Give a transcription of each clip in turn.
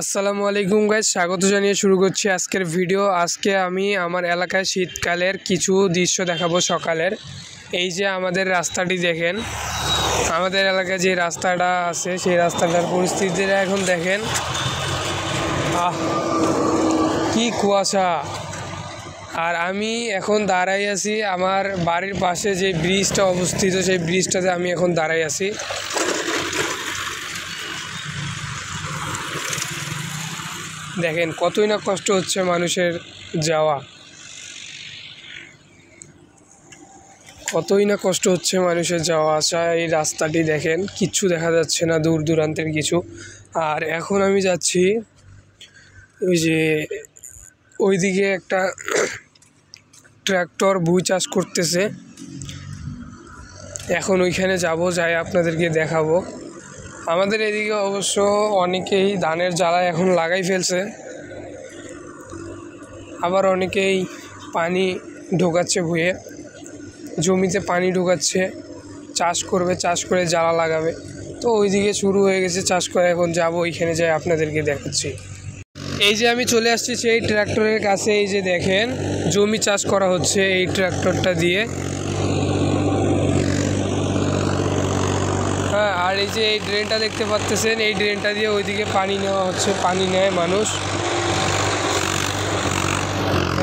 আসসালামু আলাইকুম গাইস, স্বাগত জানিয়ে শুরু করছি আজকের ভিডিও। আজকে আমি আমার এলাকায় শীতকালের কিছু দৃশ্য দেখাবো সকালের। এই যে আমাদের রাস্তাটি দেখেন, আমাদের এলাকায় যে রাস্তাটা আছে সেই রাস্তাটার পরিস্থিতিটা এখন দেখেন। কি কুয়াশা! আর আমি এখন দাঁড়াই আছি আমার বাড়ির পাশে যে ব্রিজটা অবস্থিত, সেই ব্রিজটাতে আমি এখন দাঁড়াই আছি। দেখেন কতই না কষ্ট হচ্ছে মানুষের যাওয়া, কতই না কষ্ট হচ্ছে মানুষের যাওয়া আসা। এই রাস্তাটি দেখেন, কিচ্ছু দেখা যাচ্ছে না দূর দূরান্তের কিছু। আর এখন আমি যাচ্ছি ওই যে ওইদিকে একটা ট্র্যাক্টর ভুঁই চাষ করতেছে, এখন ওইখানে যাব, যাই আপনাদেরকে দেখাবো। আমাদের এদিকে অবশ্য অনেকেই ধানের জ্বালা এখন লাগাই ফেলছে, আবার অনেকেই পানি ঢোকাচ্ছে, ভুঁয়ে জমিতে পানি ঢোকাচ্ছে, চাষ করবে, চাষ করে জ্বালা লাগাবে। তো ওইদিকে শুরু হয়ে গেছে চাষ করে, এখন যাব ওইখানে যাই আপনাদেরকে দেখাচ্ছি। এই যে আমি চলে আসছি সেই ট্র্যাক্টরের কাছে। এই যে দেখেন জমি চাষ করা হচ্ছে এই ট্র্যাক্টরটা দিয়ে। হ্যাঁ, আর এই যে এই ড্রেনটা দেখতে পাচ্ছেন, এই ড্রেনটা দিয়ে ওইদিকে পানি নেওয়া হচ্ছে, পানি নেয় মানুষ।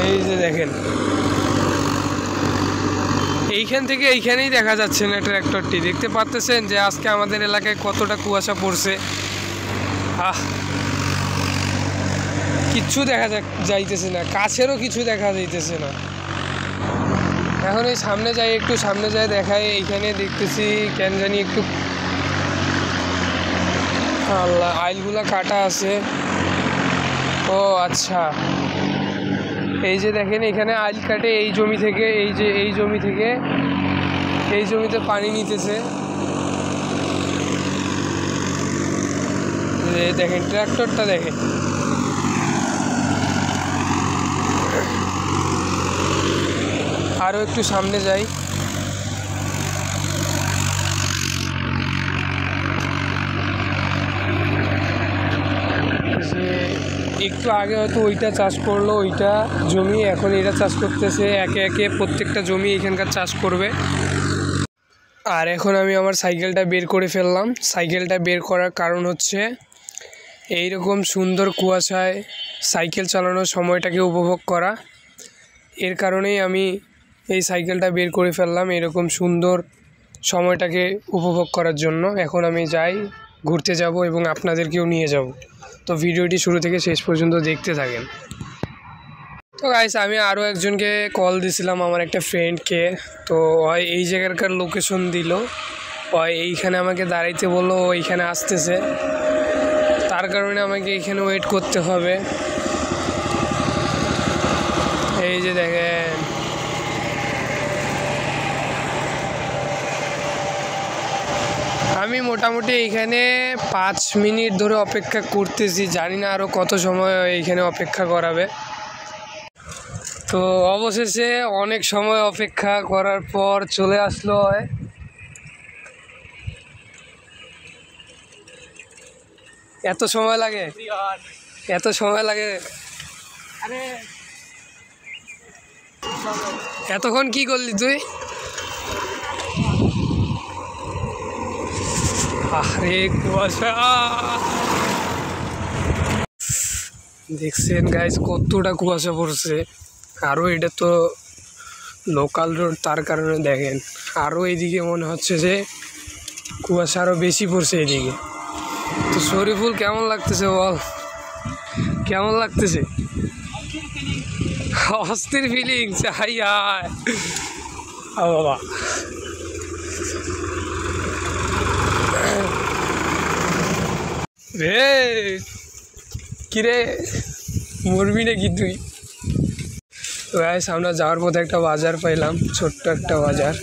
এই যে দেখেন এইখান থেকে এইখানেই দেখা যাচ্ছে না ট্র্যাক্টরটি। দেখতে পাচ্ছেন যে আজকে আমাদের এলাকায় কতটা কুয়াশা পড়ছে। কিচ্ছু দেখা যাইতেছে না, কাছেরও কিছু দেখা যাইতেছে না। এখন এই সামনে যাই, একটু সামনে যাই দেখাই। এইখানে দেখতেছি কেন জানি একটু আইলগুলা কাটা আছে। ও আচ্ছা, এই যে দেখেন এখানে আইল কাটে এই জমি থেকে, এই যে এই জমি থেকে এই জমিতে পানি নিতেছে। দেখেন ট্র্যাক্টরটা দেখেন। আরও একটু সামনে যাই। একটু আগে হয়তো ওইটা চাষ করলো, ওইটা জমি, এখন এটা চাষ করতেছে। একে একে প্রত্যেকটা জমি এখানকার চাষ করবে। আর এখন আমি আমার সাইকেলটা বের করে ফেললাম। সাইকেলটা বের করার কারণ হচ্ছে এই রকম সুন্দর কুয়াশায় সাইকেল চালানোর সময়টাকে উপভোগ করা। এর কারণেই আমি এই সাইকেলটা বের করে ফেললাম, এরকম সুন্দর সময়টাকে উপভোগ করার জন্য। এখন আমি যাই, ঘুরতে যাব এবং আপনাদেরকেও নিয়ে যাব। তো ভিডিওটি শুরু থেকে শেষ পর্যন্ত দেখতে থাকেন। তো গাইস, আমি আরও একজনকে কল দিছিলাম, আমার একটা ফ্রেন্ডকে। তো হয় এই জায়গাকার লোকেশন দিল, হয় এইখানে আমাকে দাঁড়াইতে বললো, এইখানে আসতেছে। তার কারণে আমাকে এইখানে ওয়েট করতে হবে। এই যে দেখেন আমি মোটামুটি এইখানে 5 মিনিট ধরে অপেক্ষা করতেছি, জানি না আরও কত সময় এইখানে অপেক্ষা করাবে। তো অবশেষে অনেক সময় অপেক্ষা করার পর চলে আসলো। এত সময় লাগে, এত সময় লাগে? এতক্ষণ কি করলি তুই? আরে কুয়াশা দেখছেন গাইজ, কতটা কুয়াশা পড়ছে। আরও এটা তো লোকাল রোড, তার কারণে দেখেন আরও এইদিকে মনে হচ্ছে যে কুয়াশা আরও বেশি পড়ছে এইদিকে। তো শরীফুল, কেমন লাগতেছে বল, কেমন লাগতেছে? অস্থির ফিলিংস। হাই হাই বাবা, রে কিরে মরবি নাকি তুই? আমরা যাওয়ার পথে একটা বাজার পাইলাম, ছোট্ট একটা বাজার।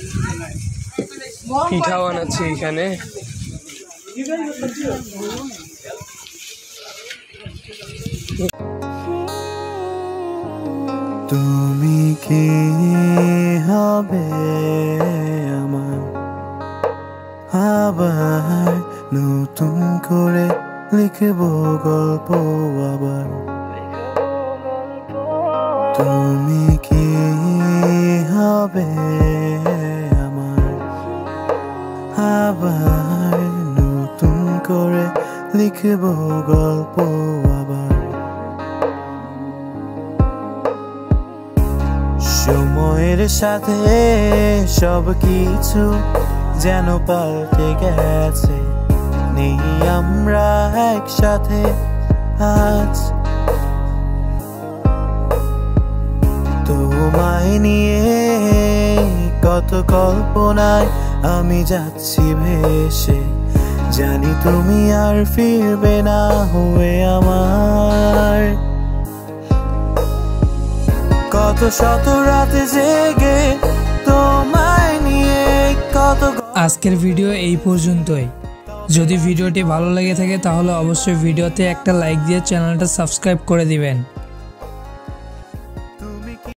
পিঠা বানাচ্ছে এখানে। তুমি কি হবে আমার আবার নতুন করে লিখব গল্প আবার। তুমি কি হবে আমার, আবার নতুন করে লিখব গল্প আবার। সময়ের সাথে সব কিছু যেন পাল্টে গেছে, নেই আমরা একসাথে আজ। তোমায় নিয়ে কত কল্পনায় আমি যাচ্ছি ভেসে, জানি তুমি আর ফিরবে না হয়ে আমার। কত শত রাতে জেগে তোমায় নিয়ে কত। আজকের ভিডিও এই পর্যন্তই। যদি ভিডিওটি ভালো লেগে থাকে তাহলে অবশ্যই ভিডিওতে একটা লাইক দিয়ে চ্যানেলটা সাবস্ক্রাইব করে দিবেন।